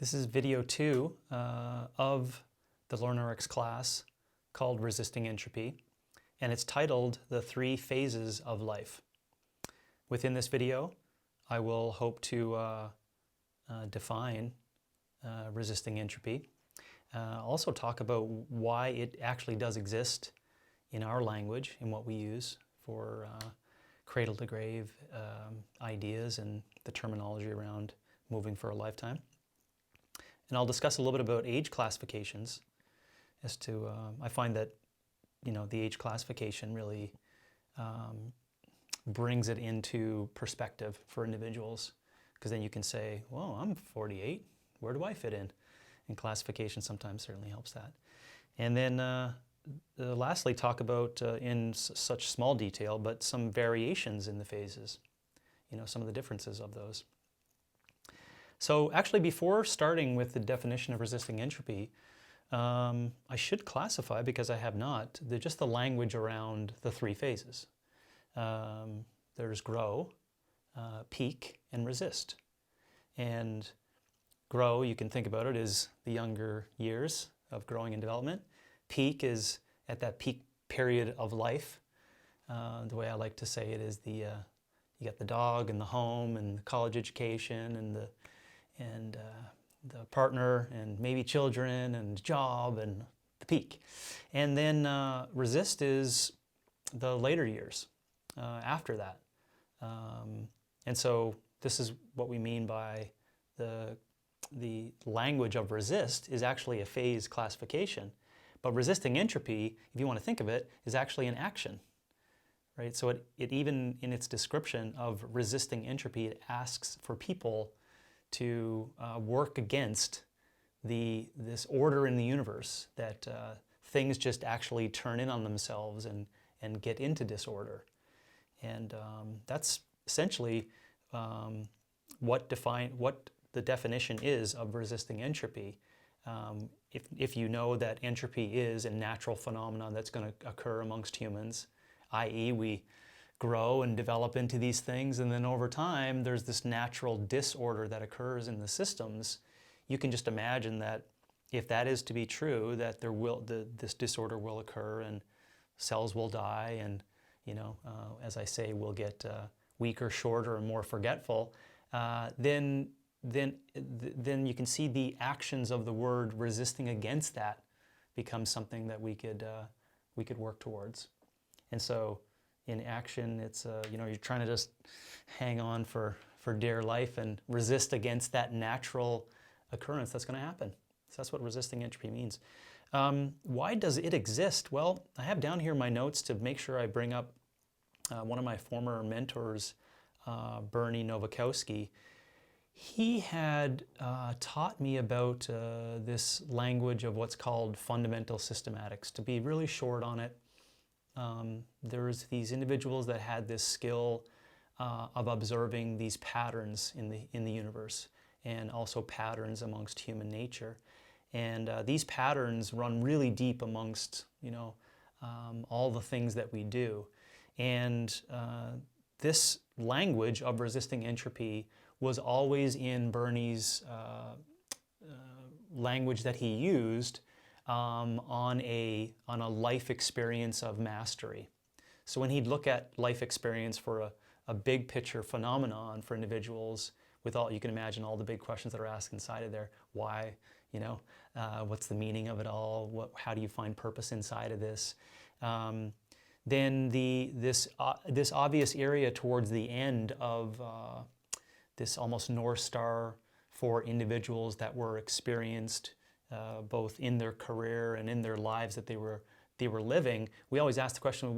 This is video 2 of the LearnRx class called Resisting Entropy, and it's titled The 3 Phases of Life. Within this video, I will hope to define resisting entropy, also talk about why it actually does exist in our language, in what we use for cradle to grave ideas and the terminology around moving for a lifetime. And I'll discuss a little bit about age classifications as to, I find that, the age classification really brings it into perspective for individuals, because then you can say, well, I'm 48, where do I fit in? And classification sometimes certainly helps that. And then lastly, talk about in such small detail, but some variations in the phases, some of the differences of those. So actually, before starting with the definition of resisting entropy, I should classify, because I have not, just the language around the 3 phases. There's grow, peak, and resist. And grow, you can think about it as the younger years of growing and development. Peak is at that peak period of life. The way I like to say it is you got the dog and the home and the college education and the partner and maybe children and job and the peak. And then resist is the later years after that. And so this is what we mean by the language of resist is actually a phase classification. But resisting entropy, if you want to think of it, is actually an action. Right? So it even in its description of resisting entropy, it asks for people to work against this order in the universe, that things just actually turn in on themselves and get into disorder. And that's essentially what the definition is of resisting entropy. If you know that entropy is a natural phenomenon that's going to occur amongst humans, i.e. we grow and develop into these things, and then over time there's this natural disorder that occurs in the systems, you can just imagine that if that is to be true, that this disorder will occur and cells will die, and as I say, we'll get weaker, shorter, and more forgetful. Then you can see the actions of the word resisting against that become something that we could work towards. And so in action, it's you're trying to just hang on for dear life and resist against that natural occurrence that's going to happen. So that's what resisting entropy means. Why does it exist? Well, I have down here my notes to make sure I bring up one of my former mentors, Bernie Nowakowski. He had taught me about this language of what's called fundamental systematics. To be really short on it, there's these individuals that had this skill of observing these patterns in the universe, and also patterns amongst human nature. And these patterns run really deep amongst all the things that we do. And this language of resisting entropy was always in Bernie's language that he used on a life experience of mastery. So when he'd look at life experience for a big picture phenomenon for individuals, with all, you can imagine all the big questions that are asked inside of there. Why? What's the meaning of it all? How do you find purpose inside of this? Then this obvious area towards the end of this almost North Star for individuals that were experienced both in their career and in their lives that they were living. We always ask the question,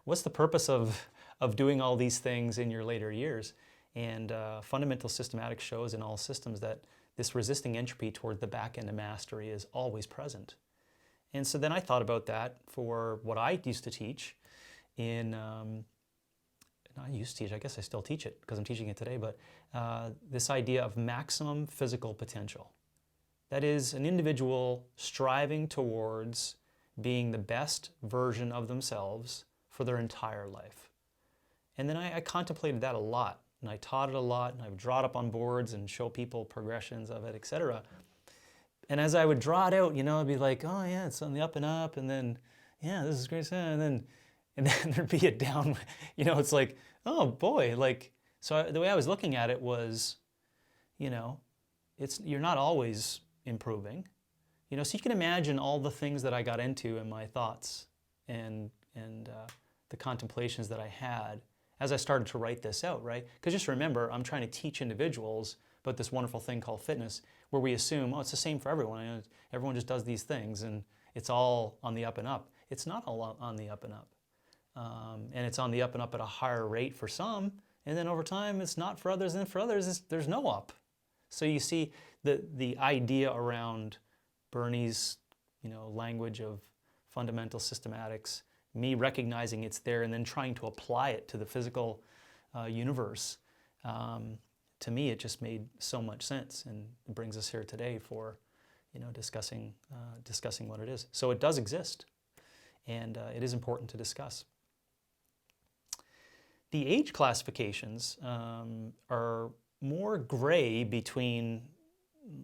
what's the purpose of doing all these things in your later years? And fundamental systematics shows in all systems that this resisting entropy toward the back end of mastery is always present. And so then I thought about that for what I used to teach in, I used to teach, I guess I still teach it because I'm teaching it today, but this idea of maximum physical potential. That is an individual striving towards being the best version of themselves for their entire life. And then I contemplated that a lot and I taught it a lot, and I would draw it up on boards and show people progressions of it, etc. And as I would draw it out, I'd be like, oh yeah, it's on the up and up, and then, yeah, this is great, and then there'd be a down, it's like, oh boy, like, so the way I was looking at it was, you're not always improving, so you can imagine all the things that I got into in my thoughts and the contemplations that I had as I started to write this out, right? Because just remember, I'm trying to teach individuals about this wonderful thing called fitness, where we assume, oh, it's the same for everyone. Everyone just does these things, and it's all on the up and up. It's not all on the up and up. And it's on the up and up at a higher rate for some, and then over time, it's not for others, and for others, there's no up. So you see the idea around Bernie's, language of fundamental systematics, me recognizing it's there and then trying to apply it to the physical universe. To me, it just made so much sense, and it brings us here today for, discussing what it is. So it does exist, and it is important to discuss. The age classifications are more gray between,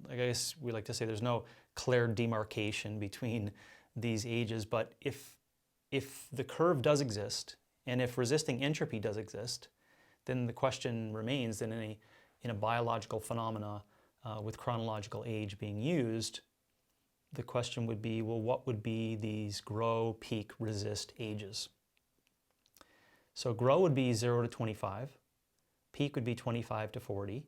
I guess we like to say there's no clear demarcation between these ages, but if the curve does exist, and if resisting entropy does exist, then the question remains that in a biological phenomena with chronological age being used, the question would be, well, what would be these grow, peak, resist ages? So grow would be 0 to 25, peak would be 25 to 40,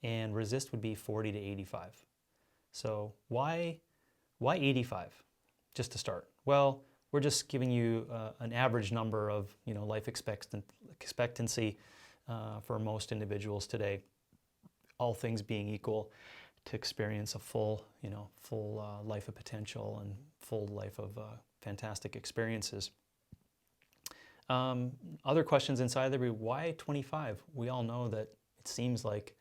and resist would be 40 to 85. So why 85, just to start? Well, we're just giving you an average number of life expectancy for most individuals today, all things being equal, to experience a full life of potential and full life of fantastic experiences. Other questions inside there would be, why 25? We all know that it seems like,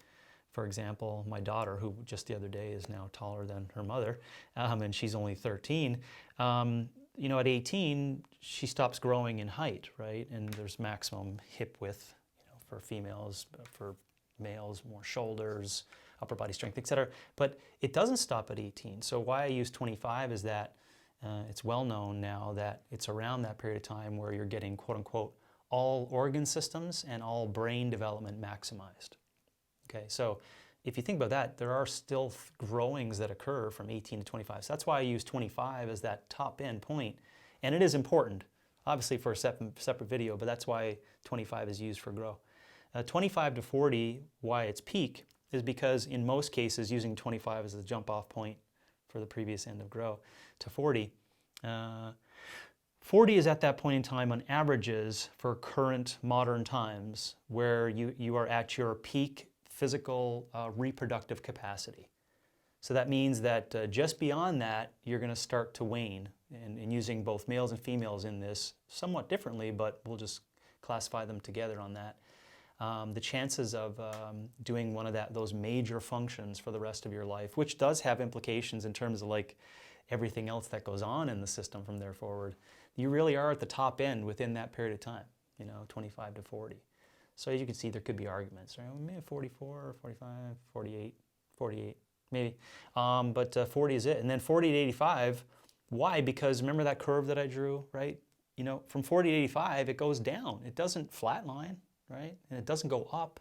for example, my daughter, who just the other day is now taller than her mother, and she's only 13, at 18, she stops growing in height, right? And there's maximum hip width, for females, for males, more shoulders, upper body strength, etc. But it doesn't stop at 18. So why I use 25 is that it's well known now that it's around that period of time where you're getting, quote unquote, all organ systems and all brain development maximized. Okay, so if you think about that, there are still growings that occur from 18 to 25. So that's why I use 25 as that top end point. And it is important, obviously for a separate video, but that's why 25 is used for grow. 25 to 40, why it's peak, is because in most cases, using 25 as the jump off point for the previous end of grow to 40, 40 is at that point in time on averages for current modern times where you are at your peak physical reproductive capacity. So that means that just beyond that, you're going to start to wane, and using both males and females in this somewhat differently, but we'll just classify them together on that. The chances of doing one of those major functions for the rest of your life, which does have implications in terms of like everything else that goes on in the system from there forward, you really are at the top end within that period of time, 25 to 40. So as you can see, there could be arguments, right? Well, maybe 44, 45, 48, maybe. But 40 is it. And then 40 to 85, why? Because remember that curve that I drew, right? From 40 to 85, it goes down. It doesn't flatline, right? And it doesn't go up.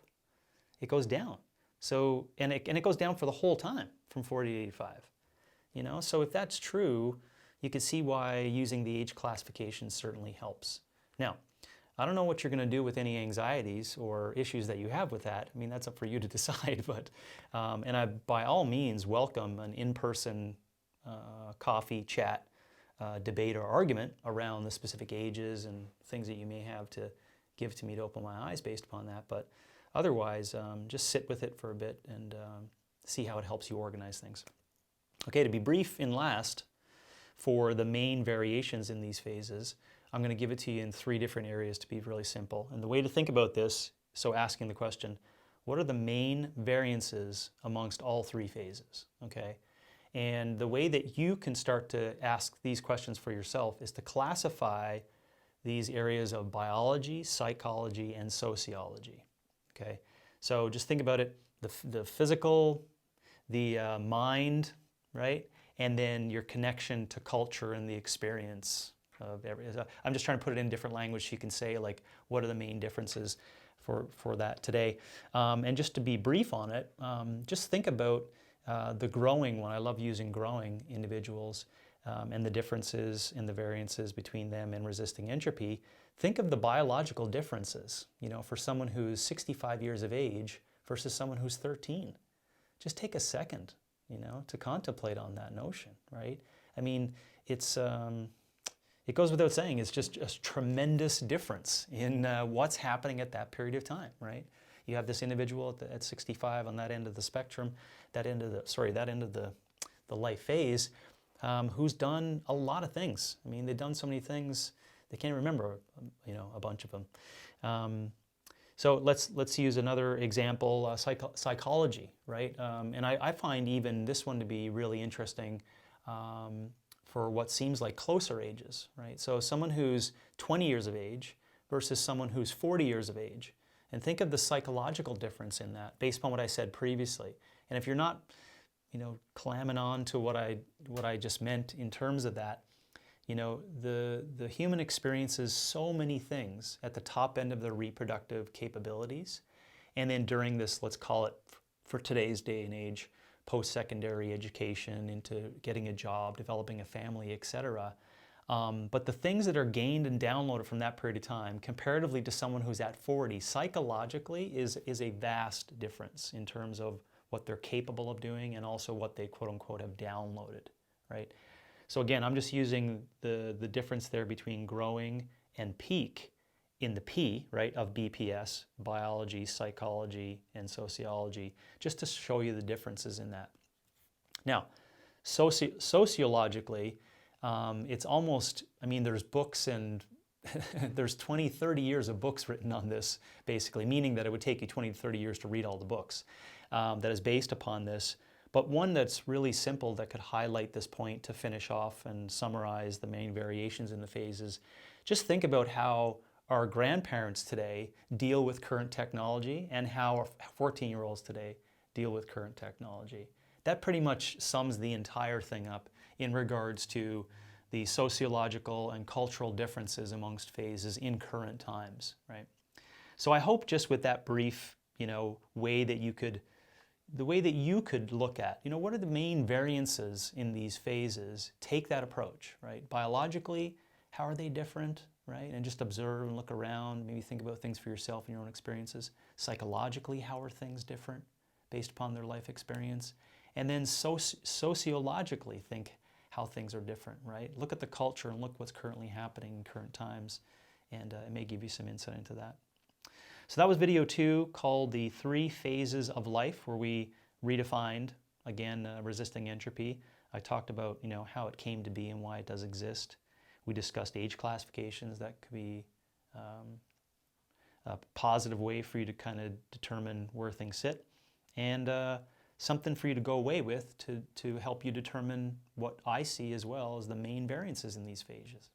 It goes down. So, and it goes down for the whole time from 40 to 85. So if that's true, you can see why using the age classification certainly helps. Now, I don't know what you're going to do with any anxieties or issues that you have with that. I mean, that's up for you to decide. But and I, by all means, welcome an in-person coffee chat, debate, or argument around the specific ages and things that you may have to give to me to open my eyes based upon that. But otherwise, just sit with it for a bit and see how it helps you organize things. Okay, to be brief and last, for the main variations in these phases, I'm going to give it to you in 3 different areas to be really simple. And the way to think about this, so asking the question, what are the main variances amongst all 3 phases? Okay, and the way that you can start to ask these questions for yourself is to classify these areas of biology, psychology, and sociology. Okay, So just think about it, the physical, the mind, right? And then your connection to culture and the experience of I'm just trying to put it in different language so you can say, like, what are the main differences for that today. And just to be brief on it, just think about the growing one. I love using growing individuals and the differences and the variances between them and resisting entropy. Think of the biological differences, you know, for someone who's 65 years of age versus someone who's 13. Just take a second, you know, to contemplate on that notion, right? I mean, it goes without saying, it's just a tremendous difference in what's happening at that period of time, right? You have this individual at 65 on that end of the spectrum, that end of the life phase, who's done a lot of things. I mean, they've done so many things, they can't remember, you know, a bunch of them. So let's use another example, psychology, right? And I find even this one to be really interesting for what seems like closer ages, right? So someone who's 20 years of age versus someone who's 40 years of age. And think of the psychological difference in that based upon what I said previously. And if you're not, you know, clamming on to what I just meant in terms of that, you know, the human experiences so many things at the top end of their reproductive capabilities. And then during this, let's call it, for today's day and age, post-secondary education, into getting a job, developing a family, etc. But the things that are gained and downloaded from that period of time, comparatively to someone who's at 40, psychologically is a vast difference in terms of what they're capable of doing and also what they quote-unquote have downloaded, right? So again, I'm just using the difference there between growing and peak in the P, right, of BPS, biology, psychology, and sociology, just to show you the differences in that. Now, sociologically, it's almost, I mean, there's books and there's 20, 30 years of books written on this, basically, meaning that it would take you 20 to 30 years to read all the books that is based upon this. But one that's really simple that could highlight this point to finish off and summarize the main variations in the phases. Just think about how our grandparents today deal with current technology and how our 14-year-olds today deal with current technology. That pretty much sums the entire thing up in regards to the sociological and cultural differences amongst phases in current times, right? So I hope just with that brief, you know, way that you could look at, you know, what are the main variances in these phases, take that approach, right? Biologically, how are they different, right? And just observe and look around, maybe think about things for yourself and your own experiences. Psychologically, how are things different based upon their life experience? And then sociologically, think how things are different, right? Look at the culture and look what's currently happening in current times, and it may give you some insight into that. So that was video 2, called The 3 Phases of Life, where we redefined, again, resisting entropy. I talked about, you know, how it came to be and why it does exist. We discussed age classifications. That could be a positive way for you to kind of determine where things sit, and something for you to go away with to help you determine what I see as well as the main variances in these phases.